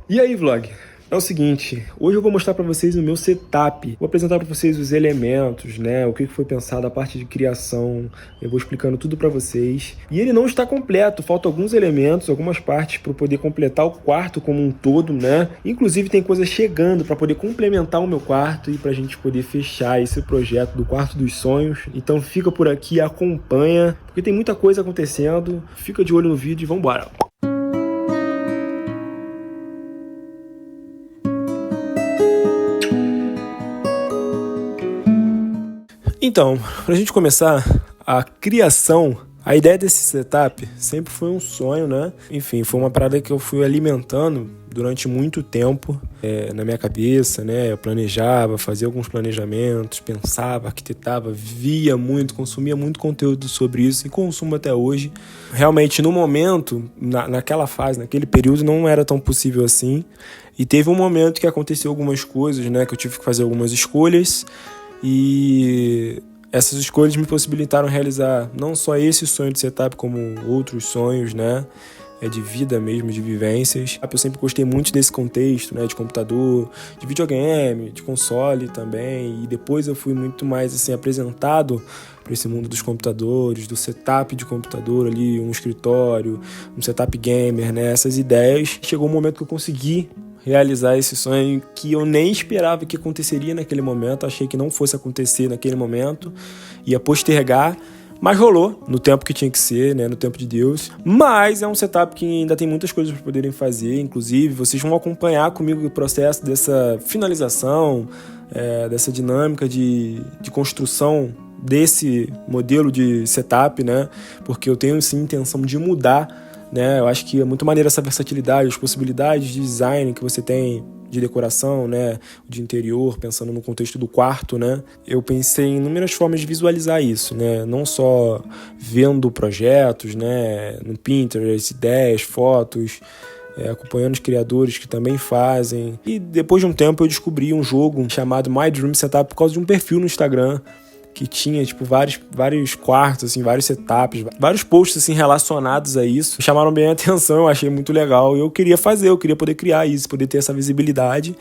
E aí, vlog? É o seguinte, hoje eu vou mostrar para vocês o meu setup, vou apresentar para vocês os elementos, né, o que foi pensado, a parte de criação, eu vou explicando tudo para vocês. E ele não está completo, faltam alguns elementos, algumas partes para poder completar o quarto como um todo, né? Inclusive tem coisa chegando para poder complementar o meu quarto e para a gente poder fechar esse projeto do quarto dos sonhos. Então fica por aqui, acompanha, porque tem muita coisa acontecendo, fica de olho no vídeo e vambora! Então, para a gente começar a criação, a ideia desse setup sempre foi um sonho, né? Enfim, foi uma parada que eu fui alimentando durante muito tempo na minha cabeça, né? Eu planejava, fazia alguns planejamentos, pensava, arquitetava, via muito, consumia muito conteúdo sobre isso e consumo até hoje. Realmente, no momento, naquela fase, naquele período, não era tão possível assim. E teve um momento que aconteceu algumas coisas, né? Que eu tive que fazer algumas escolhas. E essas escolhas me possibilitaram realizar não só esse sonho de setup, como outros sonhos, né? De vida mesmo, de vivências. Eu sempre gostei muito desse contexto, né? De computador, de videogame, de console também. E depois eu fui muito mais assim, apresentado para esse mundo dos computadores, do setup de computador ali, um escritório, um setup gamer, né? Essas ideias. Chegou um momento que eu consegui realizar esse sonho que eu nem esperava que aconteceria naquele momento, achei que não fosse acontecer naquele momento, ia postergar, mas rolou no tempo que tinha que ser, né, no tempo de Deus. Mas é um setup que ainda tem muitas coisas para poderem fazer, inclusive vocês vão acompanhar comigo o processo dessa finalização, dessa dinâmica de construção desse modelo de setup, né, porque eu tenho sim intenção de mudar, né? Eu acho que é muito maneiro essa versatilidade, as possibilidades de design que você tem de decoração, né? De interior, pensando no contexto do quarto, né? Eu pensei em inúmeras formas de visualizar isso, né? Não só vendo projetos, né? No Pinterest, ideias, fotos, acompanhando os criadores que também fazem. E depois de um tempo eu descobri um jogo chamado My Dream Setup por causa de um perfil no Instagram que tinha, tipo, vários quartos, assim, vários setups, vários posts, assim, relacionados a isso. Chamaram bem a atenção, eu achei muito legal. E eu queria fazer, eu queria poder criar isso, poder ter essa visibilidade.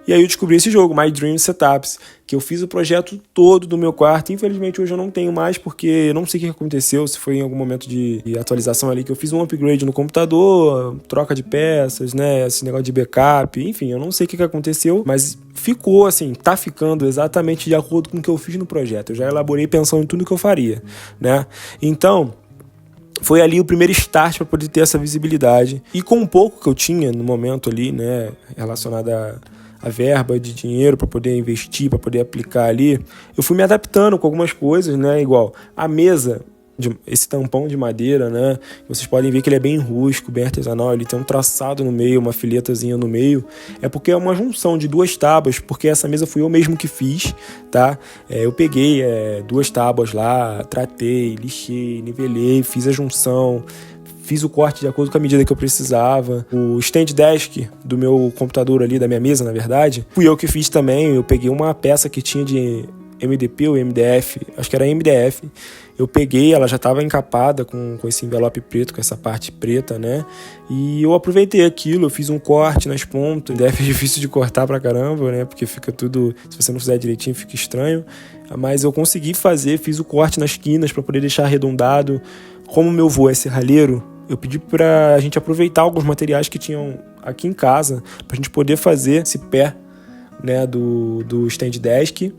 E aí eu descobri esse jogo, My Dream Setups, que eu fiz o projeto todo do meu quarto. Infelizmente hoje eu não tenho mais, porque eu não sei o que aconteceu, se foi em algum momento de atualização ali, que eu fiz um upgrade no computador, troca de peças, né, esse negócio de backup, enfim, eu não sei o que aconteceu, mas ficou assim, tá ficando exatamente de acordo com o que eu fiz no projeto. Eu já elaborei pensando em tudo que eu faria, né? Então, foi ali o primeiro start para poder ter essa visibilidade. E com um pouco que eu tinha no momento ali, né, relacionado a verba de dinheiro para poder investir, para poder aplicar ali, eu fui me adaptando com algumas coisas, né? Igual a mesa, esse tampão de madeira, né? Vocês podem ver que ele é bem rústico, bem artesanal, ele tem um traçado no meio, uma filetazinha no meio. É porque é uma junção de duas tábuas, porque essa mesa fui eu mesmo que fiz, tá? Eu peguei duas tábuas lá, tratei, lixei, nivelei, fiz a junção, fiz o corte de acordo com a medida que eu precisava. O stand desk do meu computador ali, da minha mesa, na verdade, fui eu que fiz também. Eu peguei uma peça que tinha de MDP ou MDF, acho que era MDF. Eu peguei, ela já estava encapada com esse envelope preto, com essa parte preta, né? E eu aproveitei aquilo, eu fiz um corte nas pontas. MDF é difícil de cortar pra caramba, né? Porque fica tudo, se você não fizer direitinho, fica estranho. Mas eu consegui fazer, fiz o corte nas quinas para poder deixar arredondado. Como meu vô é serralheiro, eu pedi pra gente aproveitar alguns materiais que tinham aqui em casa, pra gente poder fazer esse pé, né, do stand desk.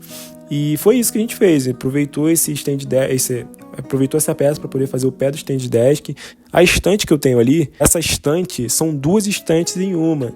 E foi isso que a gente fez, aproveitou esse stand desk, aproveitou essa peça para poder fazer o pé do stand desk. A estante que eu tenho ali, essa estante são duas estantes em uma,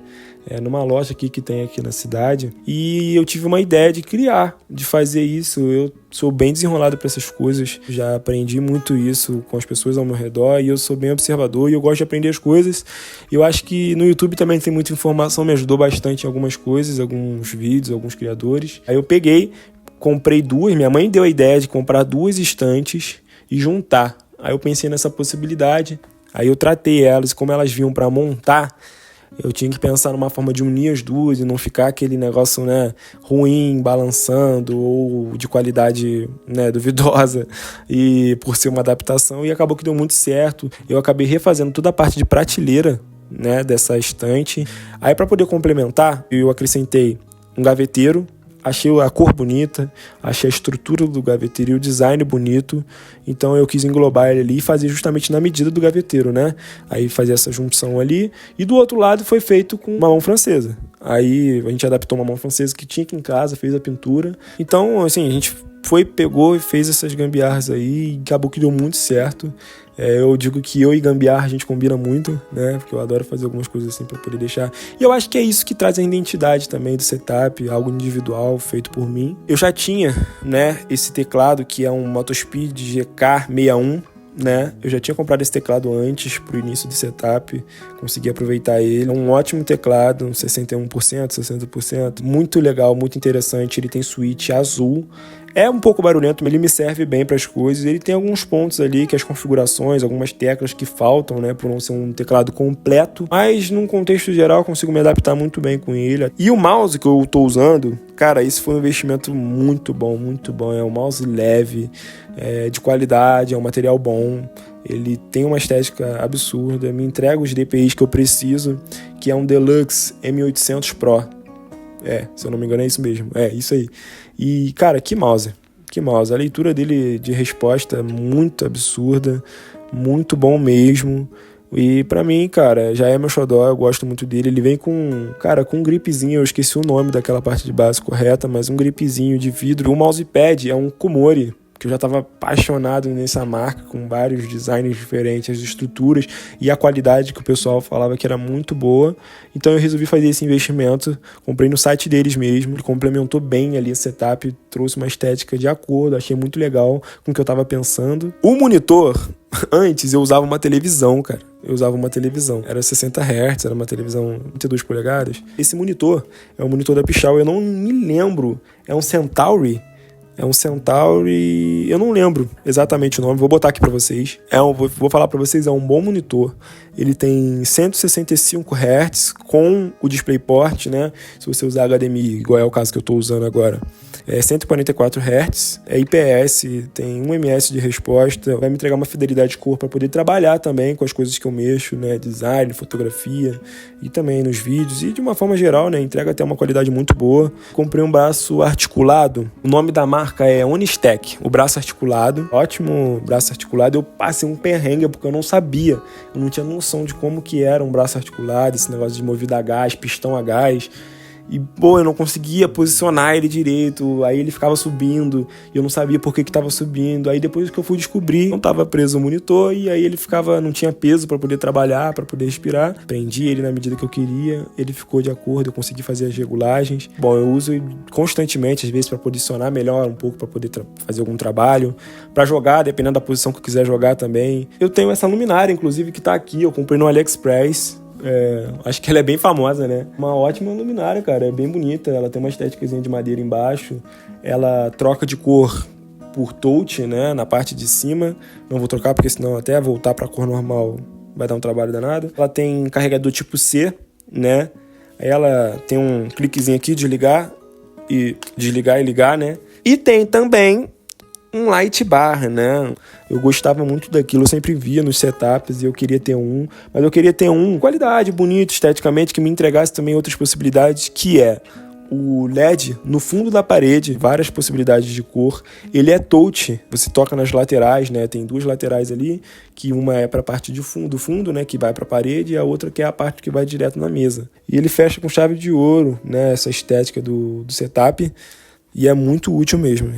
numa loja aqui que tem aqui na cidade. E eu tive uma ideia de criar, de fazer isso. Eu sou bem desenrolado para essas coisas, já aprendi muito isso com as pessoas ao meu redor e eu sou bem observador e eu gosto de aprender as coisas. Eu acho que no YouTube também tem muita informação, me ajudou bastante em algumas coisas, alguns vídeos, alguns criadores. Aí eu peguei, comprei duas, minha mãe deu a ideia de comprar duas estantes e juntar. Aí eu pensei nessa possibilidade, aí eu tratei elas, como elas vinham para montar, eu tinha que pensar numa forma de unir as duas e não ficar aquele negócio, né, ruim, balançando ou de qualidade, né, duvidosa, e por ser uma adaptação, e acabou que deu muito certo. Eu acabei refazendo toda a parte de prateleira né, dessa estante. Aí para poder complementar, eu acrescentei um gaveteiro. Achei a cor bonita, achei a estrutura do gaveteiro e o design bonito, então eu quis englobar ele ali e fazer justamente na medida do gaveteiro, né? Aí fazer essa junção ali, e do outro lado foi feito com mamão francesa. Aí a gente adaptou uma mamão francesa que tinha aqui em casa, fez a pintura. Então, assim, a gente pegou e fez essas gambiarras aí e acabou que deu muito certo. Eu digo que eu e gambiarra a gente combina muito, né? Porque eu adoro fazer algumas coisas assim para poder deixar. E eu acho que é isso que traz a identidade também do setup, algo individual feito por mim. Eu já tinha, né, esse teclado que é um Motospeed GK61, né? Eu já tinha comprado esse teclado antes pro início do setup, consegui aproveitar ele. É um ótimo teclado, 61%, 60%, muito legal, muito interessante. Ele tem switch azul. É um pouco barulhento, mas ele me serve bem para as coisas. Ele tem alguns pontos ali que as configurações, algumas teclas que faltam, né, por não ser um teclado completo. Mas num contexto geral, eu consigo me adaptar muito bem com ele. E o mouse que eu tô usando, cara, isso foi um investimento muito bom, muito bom. É um mouse leve, de qualidade, é um material bom. Ele tem uma estética absurda, me entrega os DPIs que eu preciso, que é um Deluxe M800 Pro. Se eu não me engano é isso mesmo. Isso aí. E, cara, que mouse. A leitura dele de resposta é muito absurda, muito bom mesmo. E pra mim, cara, já é meu xodó, eu gosto muito dele. Ele vem com um gripezinho, eu esqueci o nome daquela parte de base correta, mas um gripezinho de vidro. O mousepad é um Komori, que eu já estava apaixonado nessa marca, com vários designs diferentes, as estruturas e a qualidade que o pessoal falava que era muito boa. Então eu resolvi fazer esse investimento, comprei no site deles mesmo, ele complementou bem ali o setup, trouxe uma estética de acordo, achei muito legal com o que eu estava pensando. O monitor, antes eu usava uma televisão, cara. Era 60 Hz, era uma televisão 22 polegadas. Esse monitor é um monitor da Pichau, eu não me lembro, é um Centauri, eu não lembro exatamente o nome, vou botar aqui pra vocês. Vou falar pra vocês, é um bom monitor. Ele tem 165 Hz com o DisplayPort, né? Se você usar HDMI, igual é o caso que eu tô usando agora, 144 Hz, é IPS, tem 1 ms de resposta, vai me entregar uma fidelidade de cor para poder trabalhar também com as coisas que eu mexo, né? Design, fotografia e também nos vídeos, e de uma forma geral, né? Entrega até uma qualidade muito boa. Comprei um braço articulado, o nome da marca é Onistec, o braço articulado, ótimo braço articulado. Eu passei um perrengue porque eu não sabia, eu não tinha noção de como que era um braço articulado, esse negócio de movido a gás, pistão a gás. E, eu não conseguia posicionar ele direito, aí ele ficava subindo, e eu não sabia por que estava subindo. Aí depois que eu fui descobrir, não estava preso o monitor, e aí ele não tinha peso para poder trabalhar, para poder respirar. Prendi ele na medida que eu queria, ele ficou de acordo, eu consegui fazer as regulagens. Eu uso constantemente, às vezes, para posicionar melhor um pouco, para poder fazer algum trabalho, para jogar, dependendo da posição que eu quiser jogar também. Eu tenho essa luminária, inclusive, que tá aqui, eu comprei no AliExpress. Acho que ela é bem famosa, né? Uma ótima luminária, cara, é bem bonita. Ela tem uma estéticazinha de madeira embaixo. Ela troca de cor por touch, né? Na parte de cima. Não vou trocar porque senão até voltar pra cor normal vai dar um trabalho danado. Ela tem carregador tipo C, né? Aí ela tem um cliquezinho aqui, desligar e ligar, né? E tem também um light bar, né? Eu gostava muito daquilo, eu sempre via nos setups e eu queria ter um, mas eu queria ter um qualidade, bonito, esteticamente, que me entregasse também outras possibilidades, que é o LED no fundo da parede, várias possibilidades de cor. Ele é touch, você toca nas laterais, né? Tem duas laterais ali, que uma é para a parte do fundo, né? Que vai para a parede, e a outra que é a parte que vai direto na mesa. E ele fecha com chave de ouro, né? Essa estética do setup. E é muito útil mesmo.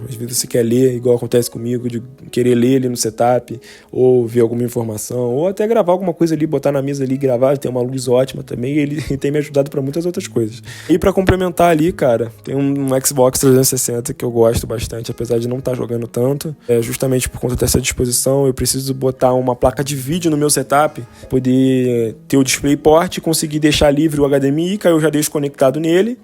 Às vezes você quer ler, igual acontece comigo, de querer ler ali no setup, ou ver alguma informação, ou até gravar alguma coisa ali, botar na mesa ali e gravar. Tem uma luz ótima também, e ele tem me ajudado para muitas outras coisas. E para complementar ali, cara, tem um Xbox 360 que eu gosto bastante, apesar de não estar jogando tanto. Justamente por conta dessa disposição, eu preciso botar uma placa de vídeo no meu setup, poder ter o DisplayPort, conseguir deixar livre o HDMI, que aí eu já deixo conectado nele,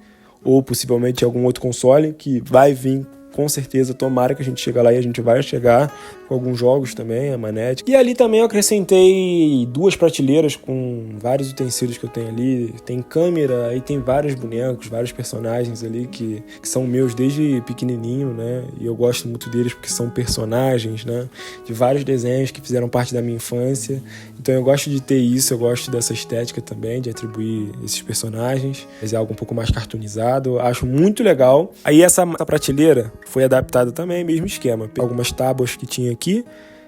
ou possivelmente algum outro console que vai vir com certeza, tomara que a gente chegue lá e a gente vai chegar com alguns jogos também, a manete. E ali também eu acrescentei 2 prateleiras com vários utensílios que eu tenho ali. Tem câmera, aí tem vários bonecos, vários personagens ali que são meus desde pequenininho, né? E eu gosto muito deles porque são personagens, né? De vários desenhos que fizeram parte da minha infância. Então eu gosto de ter isso, eu gosto dessa estética também, de atribuir esses personagens, fazer algo um pouco mais cartoonizado. Eu acho muito legal. Aí essa prateleira foi adaptada também, mesmo esquema. Peguei algumas tábuas que tinha aqui,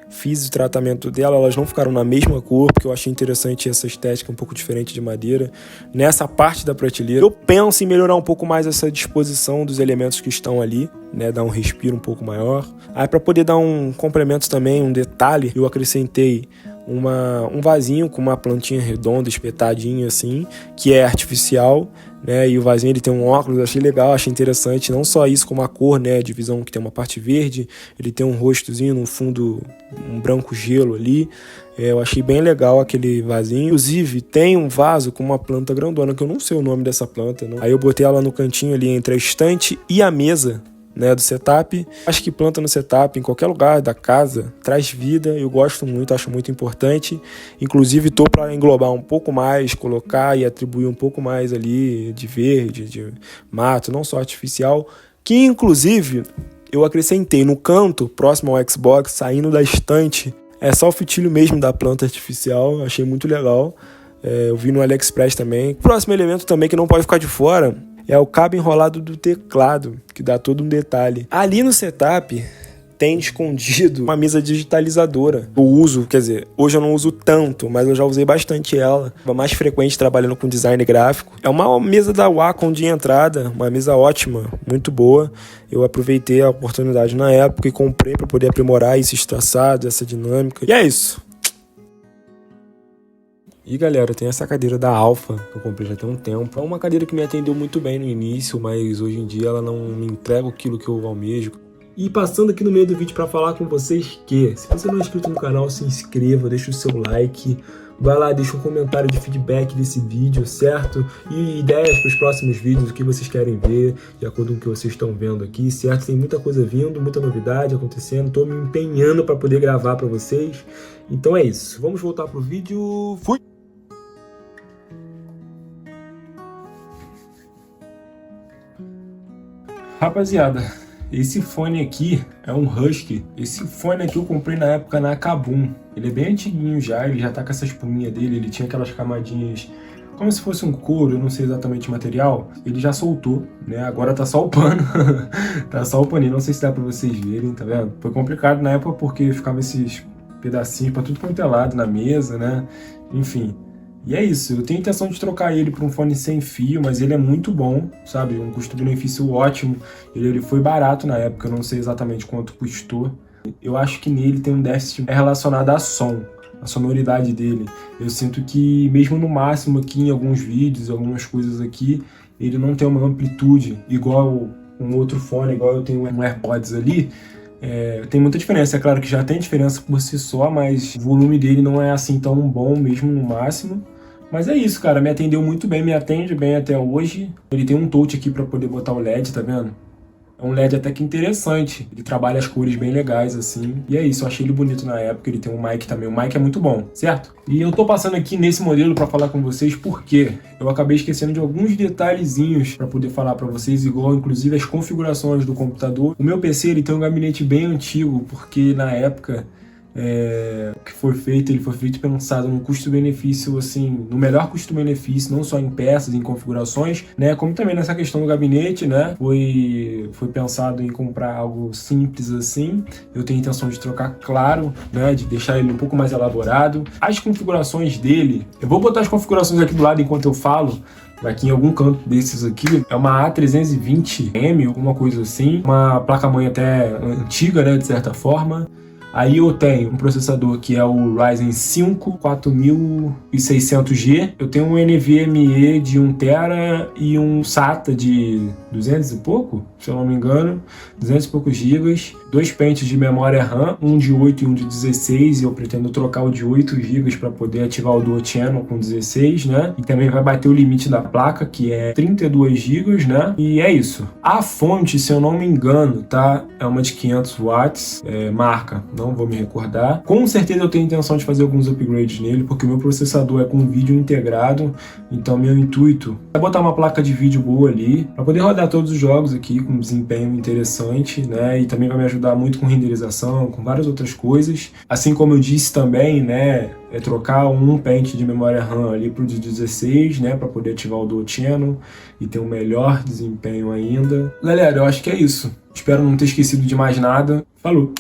fiz o tratamento dela, elas não ficaram na mesma cor, porque eu achei interessante essa estética um pouco diferente de madeira. Nessa parte da prateleira, eu penso em melhorar um pouco mais essa disposição dos elementos que estão ali, né, dar um respiro um pouco maior. Aí para poder dar um complemento também, um detalhe, eu acrescentei um vasinho com uma plantinha redonda, espetadinha assim, que é artificial, né? E o vasinho ele tem um óculos, achei legal, achei interessante, não só isso, como a cor, né? A divisão que tem uma parte verde, ele tem um rostozinho no fundo, um branco gelo ali. Eu achei bem legal aquele vasinho. Inclusive, tem um vaso com uma planta grandona, que eu não sei o nome dessa planta, não. Aí eu botei ela no cantinho ali entre a estante e a mesa, né, do setup. Acho que planta no setup, em qualquer lugar da casa, traz vida. Eu gosto muito, acho muito importante. Inclusive, tô para englobar um pouco mais, colocar e atribuir um pouco mais ali de verde, de mato, não só artificial, que inclusive eu acrescentei no canto, próximo ao Xbox, saindo da estante. É só o fitilho mesmo da planta artificial, achei muito legal. Eu vi no AliExpress também. Próximo elemento também que não pode ficar de fora é o cabo enrolado do teclado, que dá todo um detalhe. Ali no setup tem escondido uma mesa digitalizadora. Eu uso, quer dizer, hoje eu não uso tanto, mas eu já usei bastante ela. É mais frequente trabalhando com design gráfico. É uma mesa da Wacom de entrada, uma mesa ótima, muito boa. Eu aproveitei a oportunidade na época e comprei para poder aprimorar esses traçados, essa dinâmica. E é isso. E galera, tem essa cadeira da Alpha, que eu comprei já tem um tempo. É uma cadeira que me atendeu muito bem no início, mas hoje em dia ela não me entrega aquilo que eu almejo. E passando aqui no meio do vídeo para falar com vocês que, se você não é inscrito no canal, se inscreva, deixa o seu like, vai lá, deixa um comentário de feedback desse vídeo, certo? E ideias para os próximos vídeos, o que vocês querem ver, de acordo com o que vocês estão vendo aqui, certo? Tem muita coisa vindo, muita novidade acontecendo, tô me empenhando para poder gravar para vocês. Então é isso, vamos voltar pro vídeo. Fui! Rapaziada, esse fone aqui é um Husky. Esse fone aqui eu comprei na época na Kabum. Ele é bem antiguinho já, ele já tá com essa espuminha dele, ele tinha aquelas camadinhas como se fosse um couro, eu não sei exatamente o material. Ele já soltou, né? Agora tá só o pano. Tá só o paninho, não sei se dá pra vocês verem, tá vendo? Foi complicado na época porque ficava esses pedacinhos pra tudo quanto é lado na mesa, né? Enfim. E é isso, eu tenho intenção de trocar ele por um fone sem fio, mas ele é muito bom, sabe? Um custo-benefício ótimo. Ele foi barato na época, eu não sei exatamente quanto custou. Eu acho que nele tem um déficit relacionado a som, a sonoridade dele. Eu sinto que, mesmo no máximo aqui em alguns vídeos, algumas coisas aqui, ele não tem uma amplitude igual um outro fone, igual eu tenho um AirPods ali. Tem muita diferença, é claro que já tem diferença por si só, mas o volume dele não é assim tão bom mesmo no máximo. Mas é isso, cara, me atendeu muito bem, me atende bem até hoje. Ele tem um touch aqui pra poder botar o LED, tá vendo? É um LED até que interessante, ele trabalha as cores bem legais assim. E é isso, eu achei ele bonito na época, ele tem um mic também, o mic é muito bom, certo? E eu tô passando aqui nesse modelo pra falar com vocês porque eu acabei esquecendo de alguns detalhezinhos pra poder falar pra vocês, igual inclusive as configurações do computador. O meu PC ele tem um gabinete bem antigo, porque na época que foi feito, ele foi feito pensado num custo-benefício, assim, no melhor custo-benefício, não só em peças, em configurações, né, como também nessa questão do gabinete, né, foi pensado em comprar algo simples assim. Eu tenho a intenção de trocar, claro, né, de deixar ele um pouco mais elaborado. As configurações dele, eu vou botar as configurações aqui do lado enquanto eu falo. Aqui em algum canto desses aqui, é uma A320M, alguma coisa assim, uma placa-mãe até antiga, né, de certa forma. Aí eu tenho um processador que é o Ryzen 5 4600G. Eu tenho um NVMe de 1TB e um SATA de 200 e pouco, se eu não me engano, 200 e poucos gigas. 2 pentes de memória RAM, um de 8 e um de 16, e eu pretendo trocar o de 8 GB para poder ativar o Dual Channel com 16, né? E também vai bater o limite da placa, que é 32 GB, né? E é isso. A fonte, se eu não me engano, tá? É uma de 500 watts, marca, não vou me recordar. Com certeza eu tenho intenção de fazer alguns upgrades nele, porque o meu processador é com vídeo integrado, então meu intuito é botar uma placa de vídeo boa ali, para poder rodar todos os jogos aqui com desempenho interessante, né? E também vai me ajudar muito com renderização, com várias outras coisas. Assim como eu disse também, né, trocar um pente de memória RAM ali pro de 16, né, para poder ativar o Dual Channel e ter um melhor desempenho ainda. Galera, eu acho que é isso. Espero não ter esquecido de mais nada. Falou!